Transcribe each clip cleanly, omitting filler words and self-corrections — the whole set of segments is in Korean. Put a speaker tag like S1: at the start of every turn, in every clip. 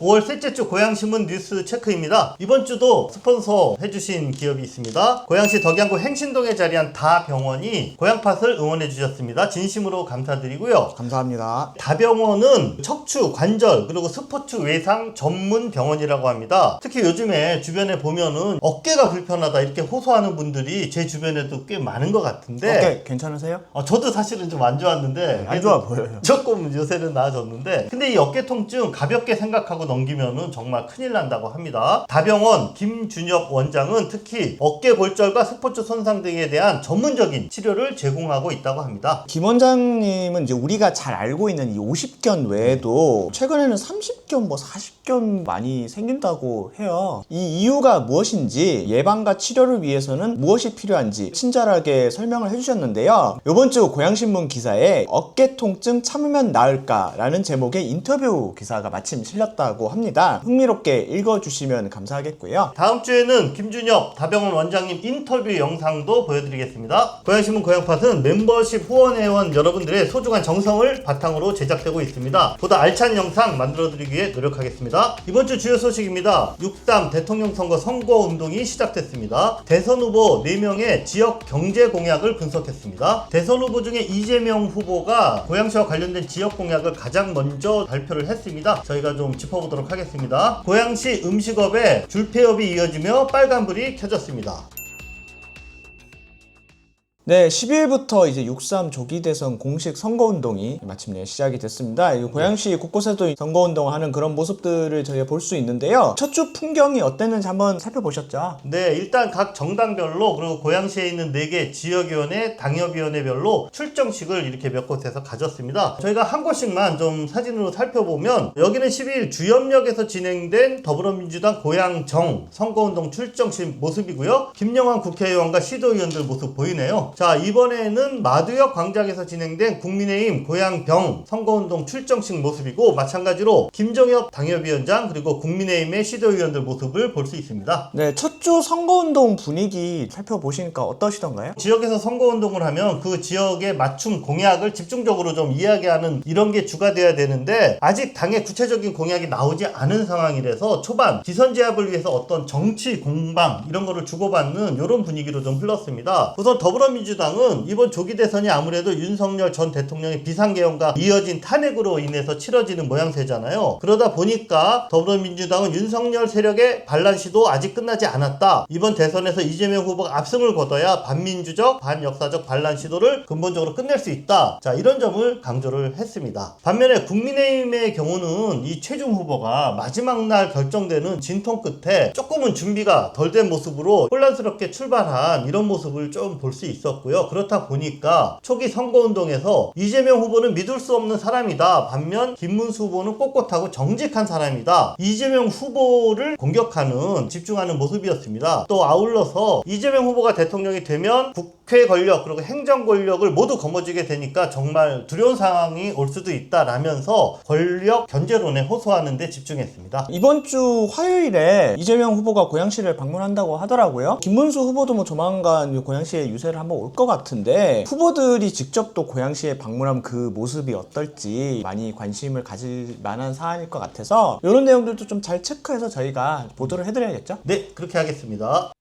S1: 5월 셋째 주 고양신문 뉴스 체크입니다. 이번 주도 스폰서 해주신 기업이 있습니다. 고양시 덕양구 행신동에 자리한 다병원이 고양팟을 응원해 주셨습니다. 진심으로 감사드리고요.
S2: 감사합니다.
S1: 다병원은 척추, 관절, 그리고 스포츠 외상 전문 병원이라고 합니다. 특히 요즘에 주변에 보면은 어깨가 불편하다 이렇게 호소하는 분들이 제 주변에도 꽤 많은 것 같은데
S2: 어깨 괜찮으세요?
S1: 저도 사실은 좀 안 좋았는데
S2: 안 좋아 보여요.
S1: 조금 요새는 나아졌는데 근데 이 어깨 통증 가볍게 생각하고 넘기면은 정말 큰일 난다고 합니다. 다병원 김준엽 원장은 특히 어깨 골절과 스포츠 손상 등에 대한 전문적인 치료를 제공하고 있다고 합니다.
S2: 김 원장님은 이제 우리가 잘 알고 있는 이 50견 외에도 최근에는 30견, 40견 많이 생긴다고 해요. 이 이유가 무엇인지 예방과 치료를 위해서는 무엇이 필요한지 친절하게 설명을 해주셨는데요. 이번 주 고양신문 기사에 어깨 통증 참으면 나을까라는 제목의 인터뷰 기사가 마침 실렸다고 합니다. 흥미롭게 읽어주시면 감사하겠고요.
S1: 다음 주에는 김준엽 다병원 원장님 인터뷰 영상도 보여드리겠습니다. 고양신문 고양팟은 멤버십 후원회원 여러분들의 소중한 정성을 바탕으로 제작되고 있습니다. 보다 알찬 영상 만들어드리기 위해 노력하겠습니다. 이번 주 주요 소식입니다. 6.3 대통령 선거 선거운동이 시작됐습니다. 대선 후보 4명의 지역 경제 공약을 분석했습니다. 대선 후보 중에 이재명 후보가 고양시와 관련된 지역 공약을 가장 먼저 발표를 했습니다. 저희가 좀 짚어보도록 하겠습니다. 고양시 음식업에 줄폐업이 이어지며 빨간불이 켜졌습니다.
S2: 네, 12일부터 이제 6.3 조기 대선 공식 선거운동이 마침내 시작이 됐습니다. 고양시 곳곳에도 선거운동을 하는 그런 모습들을 저희가 볼 수 있는데요. 첫 주 풍경이 어땠는지 한번 살펴보셨죠?
S1: 네, 일단 각 정당별로 그리고 고양시에 있는 4개 지역위원회, 당협위원회별로 출정식을 이렇게 몇 곳에서 가졌습니다. 저희가 한 곳씩만 좀 사진으로 살펴보면 여기는 12일 주염역에서 진행된 더불어민주당 고양정 선거운동 출정식 모습이고요. 김영환 국회의원과 시도의원들 모습 보이네요. 자, 이번에는 마두역 광장에서 진행된 국민의힘 고양병 선거운동 출정식 모습이고 마찬가지로 김정엽 당협위원장 그리고 국민의힘의 시도의원들 모습을 볼 수 있습니다.
S2: 네, 첫 주 선거운동 분위기 살펴보시니까 어떠시던가요?
S1: 지역에서 선거운동을 하면 그 지역의 맞춤 공약을 집중적으로 좀 이야기하는 이런 게 주가 돼야 되는데 아직 당의 구체적인 공약이 나오지 않은 상황이라서 초반 기선 제압을 위해서 어떤 정치 공방 이런 거를 주고받는 이런 분위기로 좀 흘렀습니다. 우선 더불어민주당은 이번 조기 대선이 아무래도 윤석열 전 대통령의 비상계엄과 이어진 탄핵으로 인해서 치러지는 모양새잖아요. 그러다 보니까 더불어민주당은 윤석열 세력의 반란 시도 아직 끝나지 않았다. 이번 대선에서 이재명 후보가 압승을 거둬야 반민주적, 반역사적 반란 시도를 근본적으로 끝낼 수 있다. 자, 이런 점을 강조를 했습니다. 반면에 국민의힘의 경우는 이 최종 후보가 마지막 날 결정되는 진통 끝에 조금은 준비가 덜 된 모습으로 혼란스럽게 출발한 이런 모습을 좀 볼 수 있었고요. 그렇다 보니까 초기 선거운동에서 이재명 후보는 믿을 수 없는 사람이다. 반면 김문수 후보는 꼿꼿하고 정직한 사람이다. 이재명 후보를 공격하는 집중하는 모습이었습니다. 또 아울러서 이재명 후보가 대통령이 되면 국회 권력 그리고 행정 권력을 모두 거머쥐게 되니까 정말 두려운 상황이 올 수도 있다라면서 권력 견제론에 호소하는 데 집중했습니다.
S2: 이번 주 화요일에 이재명 후보가 고양시를 방문한다고 하더라고요. 김문수 후보도 뭐 조만간 고양시에 유세를 한번 올 것 같은데 후보들이 직접 또 고양시에 방문하면 그 모습이 어떨지 많이 관심을 가질 만한 사안일 것 같아서 이런 내용들도 좀 잘 체크해서 저희가 보도를 해드려야겠죠?
S1: 네, 그렇게 하겠습니다.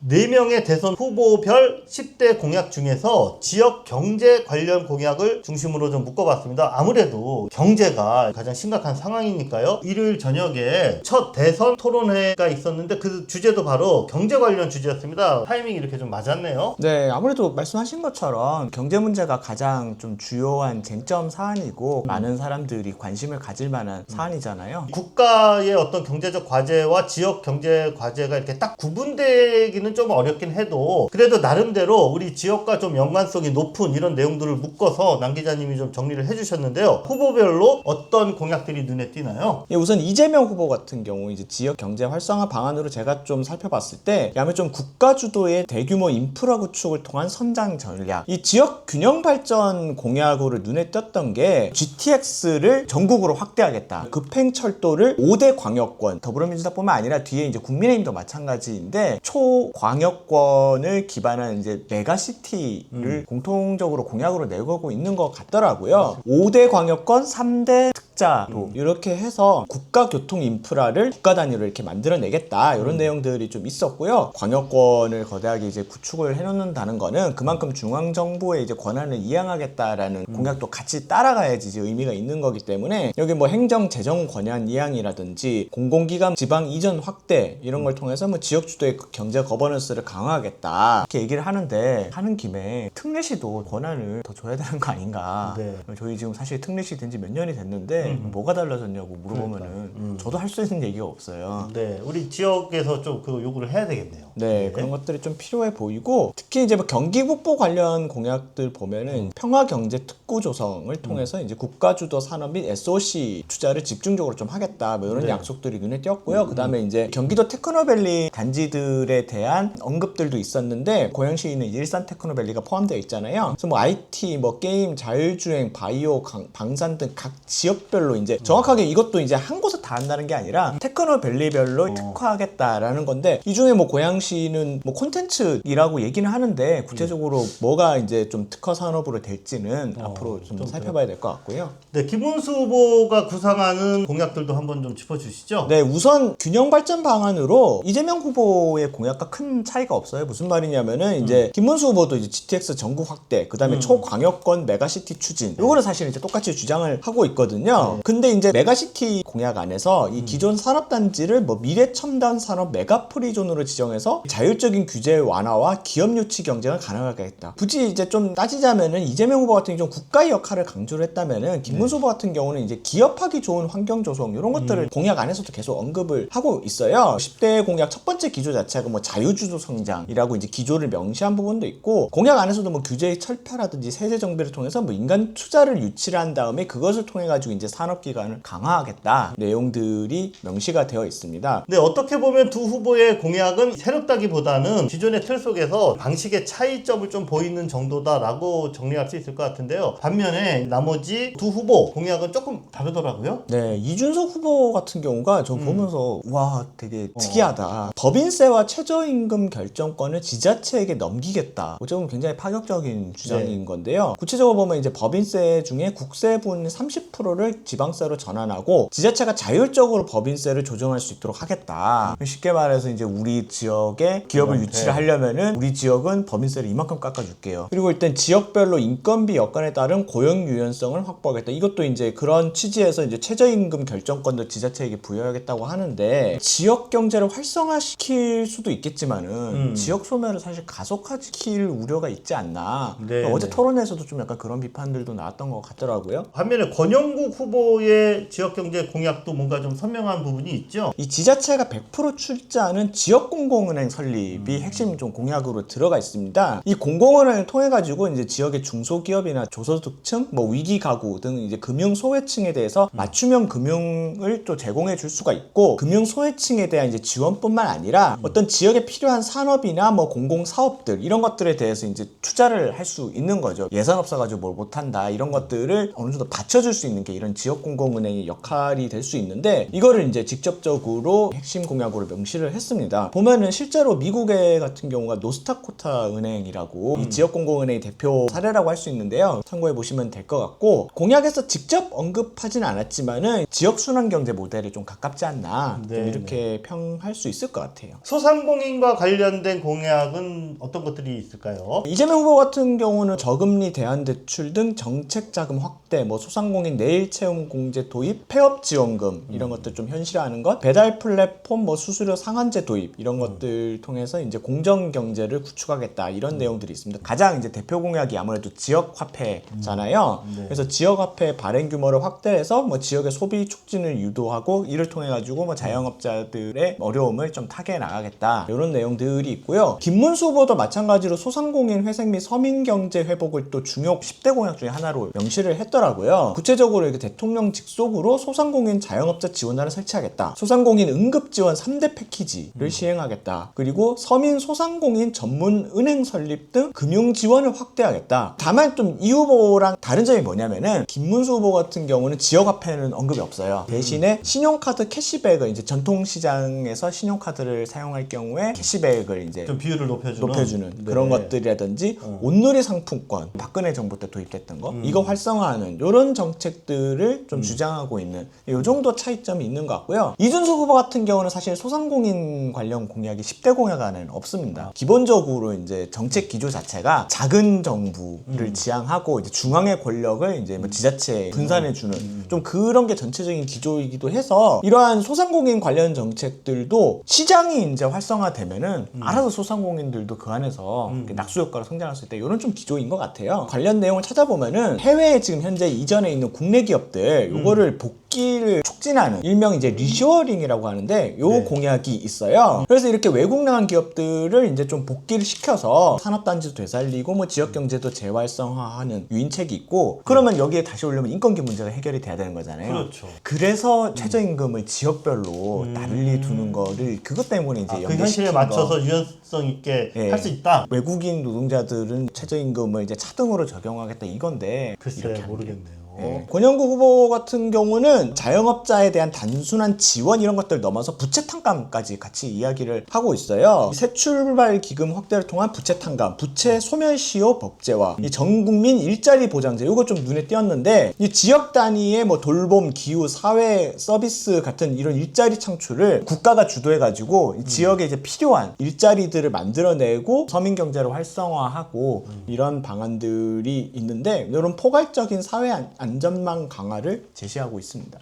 S1: 4명의 대선 후보별 10대 공약 중에서 지역 경제 관련 공약을 중심으로 좀 묶어봤습니다. 아무래도 경제가 가장 심각한 상황이니까요. 일요일 저녁에 첫 대선 토론회가 있었는데 그 주제도 바로 경제 관련 주제였습니다. 타이밍이 이렇게 좀 맞았네요.
S2: 네, 아무래도 말씀하신 것처럼 경제 문제가 가장 좀 주요한 쟁점 사안이고 많은 사람들이 관심을 가질 만한 사안이잖아요.
S1: 국가의 어떤 경제적 과제와 지역 경제 과제가 이렇게 딱 구분되기는 좀 어렵긴 해도 그래도 나름대로 우리 지역과 좀 연관성이 높은 이런 내용들을 묶어서 남 기자님이 좀 정리를 해주셨는데요. 후보별로 어떤 공약들이 눈에 띄나요?
S2: 예, 우선 이재명 후보 같은 경우 이제 지역 경제 활성화 방안으로 제가 좀 살펴봤을 때 아무래도 좀 국가 주도의 대규모 인프라 구축을 통한 선장 전략, 이 지역 균형 발전 공약으로 눈에 띄었던 게 GTX를 전국으로 확대하겠다. 급행철도를 5대 광역권, 더불어민주당뿐만 아니라 뒤에 이제 국민의힘도 마찬가지인데 초과 광역권을 기반한 이제 메가시티를 공통적으로 공약으로 내걸고 있는 것 같더라고요. 5대 광역권, 3대 특자도 이렇게 해서 국가 교통 인프라를 국가 단위로 이렇게 만들어내겠다 이런 내용들이 좀 있었고요. 광역권을 거대하게 이제 구축을 해놓는다는 거는 그만큼 중앙 정부의 이제 권한을 이양하겠다라는 공약도 같이 따라가야지 이제 의미가 있는 거기 때문에 여기 뭐 행정 재정 권한 이양이라든지 공공기관 지방 이전 확대 이런 걸 통해서 뭐 지역 주도의 경제 거버넌스를 강화하겠다 이렇게 얘기를 하는데 하는 김에 특례시도 권한을 더 줘야 되는 거 아닌가.
S1: 네.
S2: 저희 지금 사실 특례시 된 지 몇 년이 됐는데 뭐가 달라졌냐고 물어보면은 저도 할 수 있는 얘기가 없어요.
S1: 네, 우리 지역에서 좀 그 요구를 해야 되겠네요.
S2: 네, 그런 것들이 좀 필요해 보이고 특히 이제 뭐 경기 북부 관련 공약들 보면은 평화 경제 특구 조성을 통해서 이제 국가 주도 산업 및 SOC 투자를 집중적으로 좀 하겠다 뭐 이런
S1: 네.
S2: 약속들이 눈에 띄었고요. 그다음에 이제 경기도 테크노밸리 단지들에 대한 언급들도 있었는데 고양시에는 일산 테크노밸리가 포함되어 있잖아요. 그래서 뭐 IT, 뭐 게임, 자율주행, 바이오, 방산 등 각 지역별로 이제 정확하게 이것도 이제 한 곳에 다 한다는 게 아니라 테크노밸리별로 특화하겠다라는 건데 이 중에 뭐 고양시는 뭐 콘텐츠이라고 얘기는 하는데 구체적으로 뭐가 이제 좀 특화 산업으로 될지는 앞으로 좀 살펴봐야 될 것 같고요.
S1: 네, 김문수 후보가 구상하는 공약들도 한번 좀 짚어주시죠.
S2: 네, 우선 균형 발전 방안으로 이재명 후보의 공약과 큰 차이가 없어요. 무슨 말이냐면은 이제 김문수 후보도 이제 GTX 전국 확대, 그다음에 초광역권 메가시티 추진. 요거는 사실 이제 똑같이 주장을 하고 있거든요. 근데 이제 메가시티 공약 안에서 이 기존 산업단지를 뭐 미래 첨단 산업 메가프리존으로 지정해서 자율적인 규제 완화와 기업 유치 경쟁을 가능하게 했다. 굳이 이제 좀 따지자면은 이재명 후보 같은 경우 국가의 역할을 강조를 했다면은 김문수 후보 같은 경우는 이제 기업하기 좋은 환경 조성 이런 것들을 공약 안에서도 계속 언급을 하고 있어요. 10대 공약 첫 번째 기조 자체가 뭐 자유주도 성장이라고 이제 기조를 명시한 부분도 있고 공약 안에서도 뭐 규제의 철폐라든지 세제 정비를 통해서 뭐 인간 투자를 유치를 한 다음에 그것을 통해 가지고 이제 산업기관을 강화하겠다 내용들이 명시가 되어 있습니다.
S1: 네, 어떻게 보면 두 후보의 공약은 새롭다기보다는 기존의 틀 속에서 방식의 차이점을 좀 보이는 정도다라고 정리할 수 있을 것 같은데요. 반면에 나머지 두 후보 공약은 조금 다르더라고요.
S2: 네, 이준석 후보 같은 경우가 저 보면서 와 되게 특이하다. 법인세와 최저임금 결정권을 지자체에게 넘기겠다. 어쩌면 굉장히 파격적인 주장인 건데요. 구체적으로 보면 이제 법인세 중에 국세분 30%를 지방세로 전환하고 지자체가 자율적으로 법인세를 조정할 수 있도록 하겠다. 쉽게 말해서 이제 우리 지역에 기업을 유치를 하려면은 우리 지역은 법인세를 이만큼 깎아줄게요. 그리고 일단 지역별로 인건비 여건에 따른 고용 유연성을 확보하겠다. 이것도 이제 그런 취지에서 이제 최저임금 결정권도 지자체에게 부여하겠다고 하는데 지역 경제를 활성화시킬 수도 있겠지만은 지역 소멸을 사실 가속화시킬 우려가 있지 않나.
S1: 네,
S2: 어제
S1: 네.
S2: 토론에서도 좀 약간 그런 비판들도 나왔던 것 같더라고요.
S1: 반면에 권영국 후보의 지역경제 공약도 뭔가 좀 선명한 부분이 있죠.
S2: 이 지자체가 100% 출자하는 지역공공은행 설립이 핵심 좀 공약으로 들어가 있습니다. 이 공공은행을 통해 가지고 이제 지역의 중소기업이나 저소득층, 뭐 위기 가구 등 이제 금융 소외층에 대해서 맞춤형 금융을 또 제공해 줄 수가 있고 금융 소외층에 대한 이제 지원뿐만 아니라 어떤 지역에 필요한 산업이나 뭐 공공 사업들 이런 것들에 대해서 이제 투자를 할 수 있는 거죠. 예산 없어가지고 뭘 못한다 이런 것들을 어느 정도 받쳐줄 수 있는 게 이런 지역공공은행의 역할이 될 수 있는데 이거를 이제 직접적으로 핵심 공약으로 명시를 했습니다. 보면은 실제로 미국의 같은 경우가 노스타코타 은행이라고 이 지역공공은행의 대표 사례라고 할 수 있는데요. 참고해 보시면 될 것 같고 공약에서 직접 언급하진 않았지만은 지역 순환 경제 모델에 좀 가깝지 않나
S1: 네,
S2: 좀 이렇게 평할 수 있을 것 같아요.
S1: 소상공인과 관련된 공약은 어떤 것들이 있을까요?
S2: 이재명 후보 같은 경우는 저금리 대안대출 등 정책 자금 확대, 뭐 소상공인 내일 채움 공제 도입, 폐업 지원금 이런 것들 좀 현실화하는 것, 배달 플랫폼, 뭐 수수료 상한제 도입 이런 것들 통해서 이제 공정 경제를 구축하겠다 이런 내용들이 있습니다. 가장 이제 대표 공약이 아무래도 지역 화폐잖아요. 그래서 지역 화폐 발행 규모를 확대해서 뭐 지역의 소비 촉진을 유도하고 이를 통해 가지고 뭐 자영업자들의 어려움을 좀 타개해 나가겠다 이런 내용들이 있고요. 김문수 후보도 마찬가지로 소상공인 회생 및 서민 경제 회복을 또 중요 10대 공약 중에 하나로 명시를 했더라고요. 구체적으로 이렇게 대통령 직속으로 소상공인 자영업자 지원단을 설치하겠다. 소상공인 응급 지원 3대 패키지를 시행하겠다. 그리고 서민 소상공인 전문 은행 설립 등 금융 지원을 확대하겠다. 다만 좀 이 후보랑 다른 점이 뭐냐면은 김문수 후보 같은 경우는 지역 화폐는 언급이 없어요. 대신에 신용카드 캐시백을 이제 전통시장에서 신용카드를 사용할 경우에 캐시백 캐시백을 이제
S1: 좀 비율을 높여주는 네.
S2: 그런 것들이라든지 온누리 상품권 박근혜 정부 때 도입됐던 거 이거 활성화하는 이런 정책들을 좀 주장하고 있는 이 정도 차이점이 있는 것 같고요. 이준석 후보 같은 경우는 사실 소상공인 관련 공약이 10대 공약 안에는 없습니다. 기본적으로 이제 정책 기조 자체가 작은 정부를 지향하고 이제 중앙의 권력을 이제 뭐 지자체에 분산해주는 좀 그런 게 전체적인 기조이기도 해서 이러한 소상공인 관련 정책들도 시장이 이제 활성화되면은 알아서 소상공인들도 그 안에서 낙수 효과로 성장할 수 있다. 이런 좀 기조인 것 같아요. 관련 내용을 찾아보면은 해외에 지금 현재 이전에 있는 국내 기업들 요거를 복귀를 촉진하는 일명 이제 리쇼어링이라고 하는데 요
S1: 네.
S2: 공약이 있어요. 그래서 이렇게 외국 나간 기업들을 이제 좀 복귀를 시켜서 산업단지도 되살리고 뭐 지역 경제도 재활성화하는 유인책이 있고 그러면 여기에 다시 오려면 인건비 문제가 해결이 돼야 되는 거잖아요.
S1: 그렇죠.
S2: 그래서 최저임금을 지역별로 나를리 두는 거를 그것 때문에 이제
S1: 그 현실에 맞춰서 유연성 있게
S2: 예.
S1: 할 수 있다.
S2: 외국인 노동자들은 최저임금을 이제 차등으로 적용하겠다 이건데
S1: 글쎄
S2: 이렇게 하는 게.
S1: 모르겠네요.
S2: 권영구 후보 같은 경우는 자영업자에 대한 단순한 지원 이런 것들 넘어서 부채 탕감까지 같이 이야기를 하고 있어요. 새 출발 기금 확대를 통한 부채 탕감, 부채 소멸시효 법제화, 이 전국민 일자리 보장제 이거 좀 눈에 띄었는데 이 지역 단위의 뭐 돌봄, 기후, 사회 서비스 같은 이런 일자리 창출을 국가가 주도해가지고 이 지역에 이제 필요한 일자리들을 만들어내고 서민 경제를 활성화하고 이런 방안들이 있는데 이런 포괄적인 사회 안전망 강화를 제시하고 있습니다.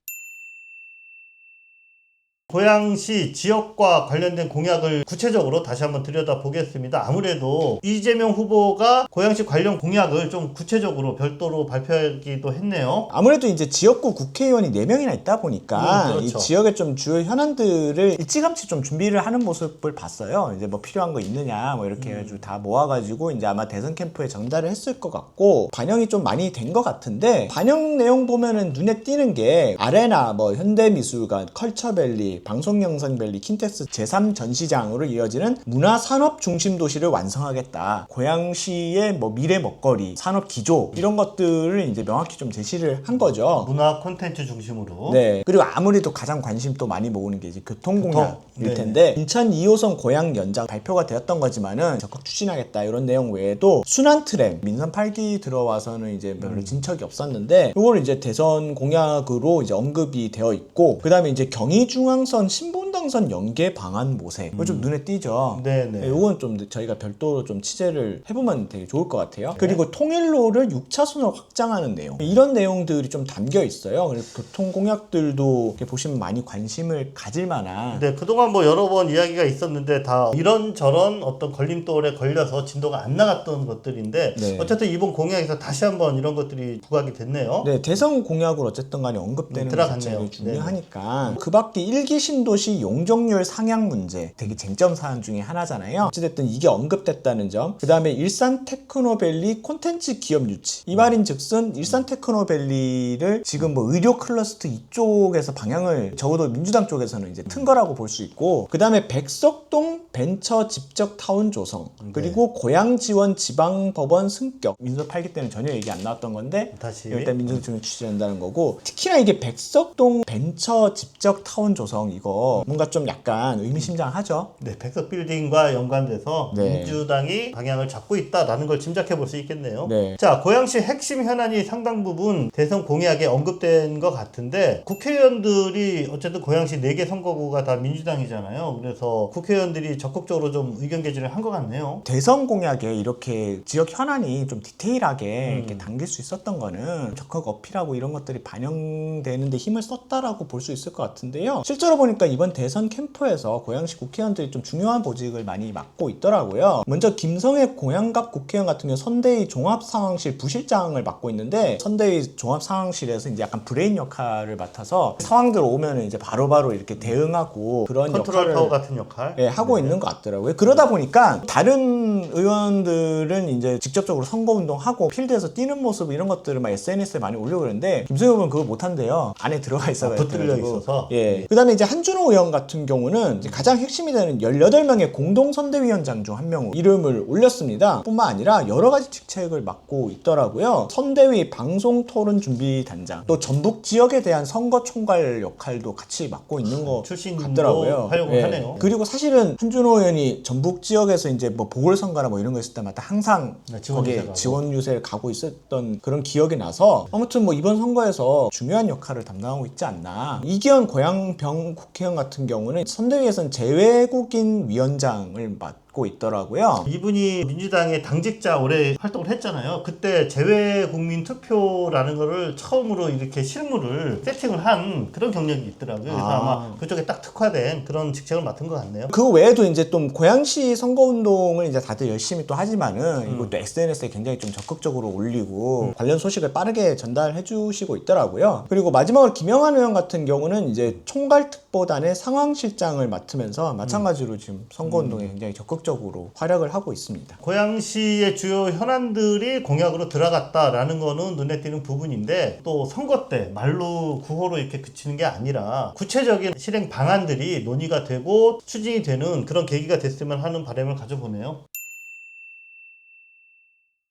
S1: 고양시 지역과 관련된 공약을 구체적으로 다시 한번 들여다보겠습니다. 아무래도 이재명 후보가 고양시 관련 공약을 좀 구체적으로 별도로 발표하기도 했네요.
S2: 아무래도 이제 지역구 국회의원이 4명이나 있다 보니까
S1: 그렇죠.
S2: 이 지역의 좀 주요 현안들을 일찌감치 좀 준비를 하는 모습을 봤어요. 이제 뭐 필요한 거 있느냐 뭐 이렇게 해가지고 다 모아가지고 이제 아마 대선 캠프에 전달을 했을 것 같고 반영이 좀 많이 된 것 같은데 반영 내용 보면은 눈에 띄는 게 아레나 뭐 현대미술관 컬처밸리 방송영상밸리 킨텍스 제3전시장으로 이어지는 문화산업 중심 도시를 완성하겠다. 고양시의 뭐 미래 먹거리, 산업 기조 이런 것들을 이제 명확히 좀 제시를 한 거죠.
S1: 문화 콘텐츠 중심으로.
S2: 네. 그리고 아무래도 가장 관심 또 많이 모으는 게 이제 교통공약일
S1: 네.
S2: 텐데 인천 2호선 고양 연장 발표가 되었던 거지만은 적극 추진하겠다 이런 내용 외에도 순환트램 민선 8기 들어와서는 이제 별로 진척이 없었는데 이거를 이제 대선 공약으로 이제 언급이 되어 있고 그 다음에 이제 경의중앙선 신분당선 연계 방안 모색 이거 좀 눈에 띄죠.
S1: 네네.
S2: 이건 좀 저희가 별도로 좀 취재를 해보면 되게 좋을 것 같아요. 그리고 통일로를 6차선으로 확장하는 내용 이런 내용들이 좀 담겨 있어요. 그래서 교통 공약들도 이렇게 보시면 많이 관심을 가질 만한.
S1: 네, 그동안 뭐 여러 번 이야기가 있었는데 다 이런저런 어떤 걸림돌에 걸려서 진도가 안 나갔던 것들인데
S2: 네.
S1: 어쨌든 이번 공약에서 다시 한번 이런 것들이 부각이 됐네요.
S2: 네, 대선 공약으로 어쨌든 간에 언급되는 것
S1: 들어갔네요.
S2: 자체가 중요하니까 그 밖에 일기 신도시 용적률 상향 문제 되게 쟁점 사안 중에 하나잖아요. 어찌됐든 이게 언급됐다는 점. 그 다음에 일산 테크노밸리 콘텐츠 기업 유치. 이 말인즉슨 일산 테크노밸리를 지금 뭐 의료 클러스터 이쪽에서 방향을 적어도 민주당 쪽에서는 이제 튼 거라고 볼 수 있고 그 다음에 백석동 벤처 집적 타운 조성 그리고 고양 지원 지방법원 승격 민선 8기 때는 전혀 얘기 안 나왔던 건데
S1: 다시
S2: 일단 민주당이 추진한다는 거고 특히나 이게 백석동 벤처 집적 타운 조성 이거 뭔가 좀 약간 의미심장하죠.
S1: 네, 백석빌딩과 연관돼서
S2: 네.
S1: 민주당이 방향을 잡고 있다라는 걸 짐작해 볼 수 있겠네요.
S2: 네.
S1: 자, 고양시 핵심 현안이 상당 부분 대선 공약에 언급된 것 같은데 국회의원들이 어쨌든 고양시 4개 선거구가 다 민주당이잖아요. 그래서 국회의원들이 적극적으로 좀 의견 개진을 한 것 같네요.
S2: 대선 공약에 이렇게 지역 현안이 좀 디테일하게 이렇게 담길 수 있었던 거는 적극 어필하고 이런 것들이 반영되는데 힘을 썼다라고 볼 수 있을 것 같은데요. 실제로 보니까 이번 대선 캠프에서 고양시 국회의원들이 좀 중요한 보직을 많이 맡고 있더라고요. 먼저 김성애 고양갑 국회의원 같은 경우 선대위 종합상황실 부실장을 맡고 있는데 선대위 종합상황실에서 이제 약간 브레인 역할을 맡아서 상황들 오면 이제 바로바로 이렇게 대응하고 그런
S1: 컨트롤
S2: 역할을
S1: 타워 같은 역할.
S2: 예, 하고 있는 것 같더라고요. 그러다 보니까 다른 의원들은 이제 직접적으로 선거운동하고 필드에서 뛰는 모습 이런 것들을 막 SNS에 많이 올리고 그러는데 김성애 의원은 그걸 못한대요. 안에 들어가 있어가지고.
S1: 붙들려 있어서.
S2: 예. 그 다음에 이제 한준호 의원 같은 같은 경우는 이제 가장 핵심이 되는 18명의 공동선대위원장 중 한 명으로 이름을 올렸습니다. 뿐만 아니라 여러 가지 직책을 맡고 있더라고요. 선대위 방송토론준비단장, 또 전북 지역에 대한 선거총괄 역할도 같이 맡고 있는 것
S1: 출신도
S2: 같더라고요.
S1: 활용을 하네요.
S2: 그리고 사실은 한준호 의원이 전북 지역에서 이제 뭐 보궐선거나 뭐 이런 거 있을 때마다 항상 거기에 지원 유세를 가고 있었던 그런 기억이 나서 아무튼 뭐 이번 선거에서 중요한 역할을 담당하고 있지 않나. 이기현 고양병 국회의원 같은 경우는 선대위에서는 재외국인 위원장을 맡고 있더라고요.
S1: 이분이 민주당의 당직자 오래 활동을 했잖아요. 그때 재외국민 투표라는 거를 처음으로 이렇게 실무를 세팅을 한 그런 경력이 있더라고요. 그래서 아마 그쪽에 딱 특화된 그런 직책을 맡은 것 같네요.
S2: 그 외에도 이제 좀 고양시 선거운동을 이제 다들 열심히 또 하지만은 이것도 SNS에 굉장히 좀 적극적으로 올리고 관련 소식을 빠르게 전달해 주시고 있더라고요. 그리고 마지막으로 김영환 의원 같은 경우는 이제 총괄특보단의 상황실장을 맡으면서 마찬가지로 지금 선거운동에 굉장히 적극적으로 활약을 하고 있습니다.
S1: 고양시의 주요 현안들이 공약으로 들어갔다라는 거는 눈에 띄는 부분인데 또 선거 때 말로 구호로 이렇게 그치는 게 아니라 구체적인 실행 방안들이 논의가 되고 추진이 되는 그런 계기가 됐으면 하는 바람을 가져보네요.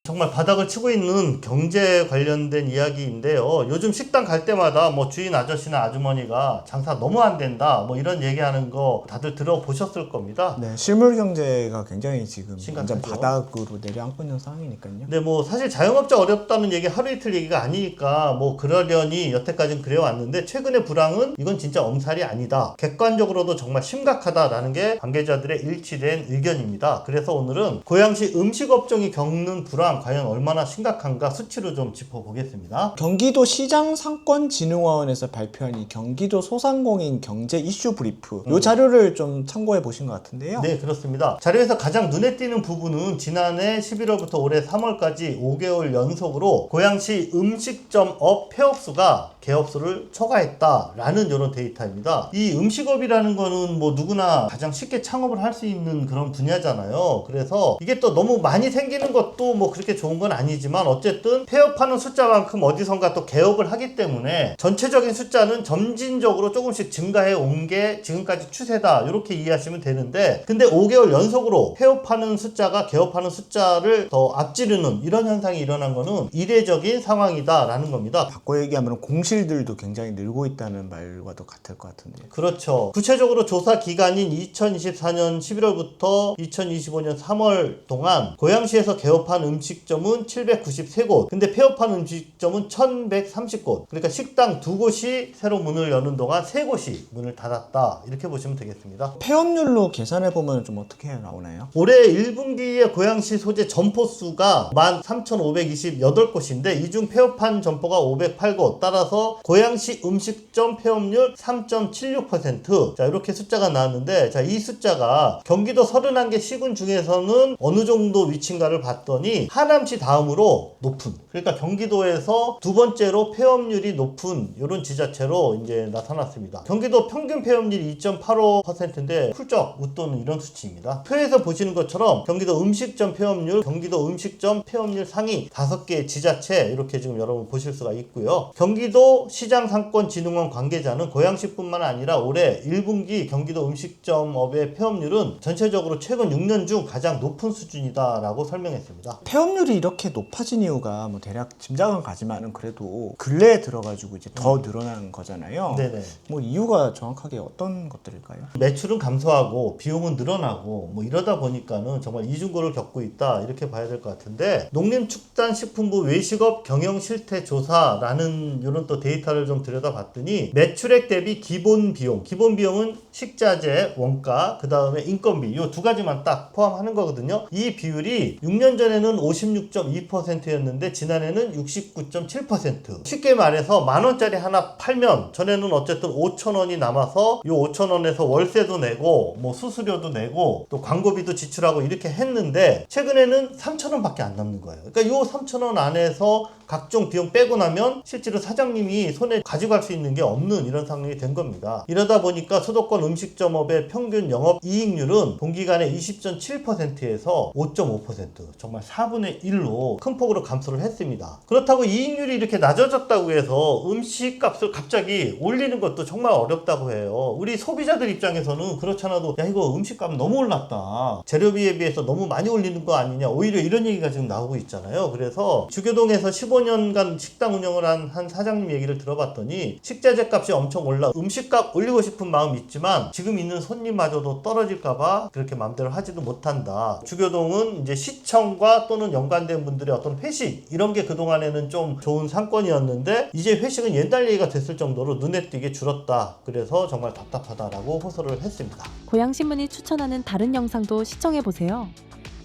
S1: 정말 바닥을 치고 있는 경제 관련된 이야기인데요. 요즘 식당 갈 때마다 뭐 주인 아저씨나 아주머니가 장사 너무 안 된다 뭐 이런 얘기하는 거 다들 들어보셨을 겁니다.
S2: 네, 실물 경제가 굉장히 지금
S1: 심각하죠.
S2: 완전 바닥으로 내려앉고 있는 상황이니까요.
S1: 근데 뭐 사실 자영업자 어렵다는 얘기 하루 이틀 얘기가 아니니까 뭐 그러려니 여태까지는 그래왔는데 최근의 불황은 이건 진짜 엄살이 아니다. 객관적으로도 정말 심각하다라는 게 관계자들의 일치된 의견입니다. 그래서 오늘은 고양시 음식업종이 겪는 불황 과연 얼마나 심각한가 수치로 좀 짚어보겠습니다.
S2: 경기도 시장상권진흥원에서 발표한 이 경기도 소상공인 경제 이슈 브리프 이 자료를 좀 참고해 보신 것 같은데요.
S1: 네, 그렇습니다. 자료에서 가장 눈에 띄는 부분은 지난해 11월부터 올해 3월까지 5개월 연속으로 고양시 음식점 업 폐업수가 개업수를 초과했다라는 이런 데이터입니다. 이 음식업이라는 거는 뭐 누구나 가장 쉽게 창업을 할 수 있는 그런 분야잖아요. 그래서 이게 또 너무 많이 생기는 것도 뭐 그렇게 좋은 건 아니지만 어쨌든 폐업하는 숫자만큼 어디선가 또 개업을 하기 때문에 전체적인 숫자는 점진적으로 조금씩 증가해 온 게 지금까지 추세다 이렇게 이해하시면 되는데 근데 5개월 연속으로 폐업하는 숫자가 개업하는 숫자를 더 앞지르는 이런 현상이 일어난 거는 이례적인 상황이다라는 겁니다.
S2: 바꿔 얘기하면 공실들도 굉장히 늘고 있다는 말과도 같을 것 같은데요.
S1: 그렇죠. 구체적으로 조사 기간인 2024년 11월부터 2025년 3월 동안 고양시에서 개업한 음식점은 793곳, 근데 폐업한 음식점은 1130곳. 그러니까 식당 2곳이 새로 문을 여는 동안 3곳이 문을 닫았다. 이렇게 보시면 되겠습니다.
S2: 폐업률로 계산해 보면 좀 어떻게 나오나요?
S1: 올해 1분기에 고양시 소재 점포 수가 13,528곳인데 이 중 폐업한 점포가 508곳. 따라서 고양시 음식점 폐업률 3.76%. 자, 이렇게 숫자가 나왔는데 자, 이 숫자가 경기도 31개 시군 중에서는 어느 정도 위치인가를 봤더니 하남시 다음으로 높은, 그러니까 경기도에서 두 번째로 폐업률이 높은 이런 지자체로 이제 나타났습니다. 경기도 평균 폐업률이 2.85%인데 훌쩍 웃도는 이런 수치입니다. 표에서 보시는 것처럼 경기도 음식점 폐업률, 경기도 음식점 폐업률 상위 5개 지자체 이렇게 지금 여러분 보실 수가 있고요. 경기도 시장상권진흥원 관계자는 고양시뿐만 아니라 올해 1분기 경기도 음식점업의 폐업률은 전체적으로 최근 6년 중 가장 높은 수준이다라고 설명했습니다.
S2: 폐업률이 이렇게 높아진 이유가 뭐 대략 짐작은 가지만은 그래도 근래에 들어가지고 이제 더 늘어난 거잖아요.
S1: 네네.
S2: 뭐 이유가 정확하게 어떤 것들일까요?
S1: 매출은 감소하고 비용은 늘어나고 뭐 이러다 보니까는 정말 이중고를 겪고 있다 이렇게 봐야 될 것 같은데 농림축산식품부 외식업 경영 실태 조사라는 이런 또 데이터를 좀 들여다봤더니 매출액 대비 기본 비용은 식자재, 원가, 그 다음에 인건비 이 두 가지만 딱 포함하는 거거든요. 이 비율이 6년 전에는 56.2%였는데 지난해는 69.7%. 쉽게 말해서 10,000원짜리 하나 팔면 전에는 어쨌든 5,000원이 남아서 이 5,000원에서 월세도 내고 뭐 수수료도 내고 또 광고비도 지출하고 이렇게 했는데 최근에는 3,000원밖에 안 남는 거예요. 그러니까 이 3,000원 안에서 각종 비용 빼고 나면 실제로 사장님이 손에 가져갈 수 있는 게 없는 이런 상황이 된 겁니다. 이러다 보니까 수도권 음식점업의 평균 영업 이익률은 동기간에 20.7%에서 5.5%, 정말 4분의 1로 큰 폭으로 감소를 했습니다. 그렇다고 이익률이 이렇게 낮아졌다고 해서 음식값을 갑자기 올리는 것도 정말 어렵다고 해요. 우리 소비자들 입장에서는 그렇잖아도 야 이거 음식값 너무 올랐다, 재료비에 비해서 너무 많이 올리는 거 아니냐, 오히려 이런 얘기가 지금 나오고 있잖아요. 그래서 주교동에서 15년간 식당 운영을 한 사장님 얘기를 들어봤더니 식자재 값이 엄청 올라 음식값 올리고 싶은 마음이 있지만 지금 있는 손님마저도 떨어질까봐 그렇게 마음대로 하지도 못한다. 주교동은 이제 시청과 또는 연관된 분들의 어떤 회식 이런 게 그동안에는 좀 좋은 상권이었는데 이제 회식은 옛날 얘기가 됐을 정도로 눈에 띄게 줄었다. 그래서 정말 답답하다라고 호소를 했습니다.
S3: 고양신문이 추천하는 다른 영상도 시청해보세요.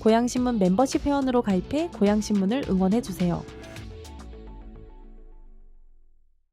S3: 고양신문 멤버십 회원으로 가입해 고양신문을 응원해주세요.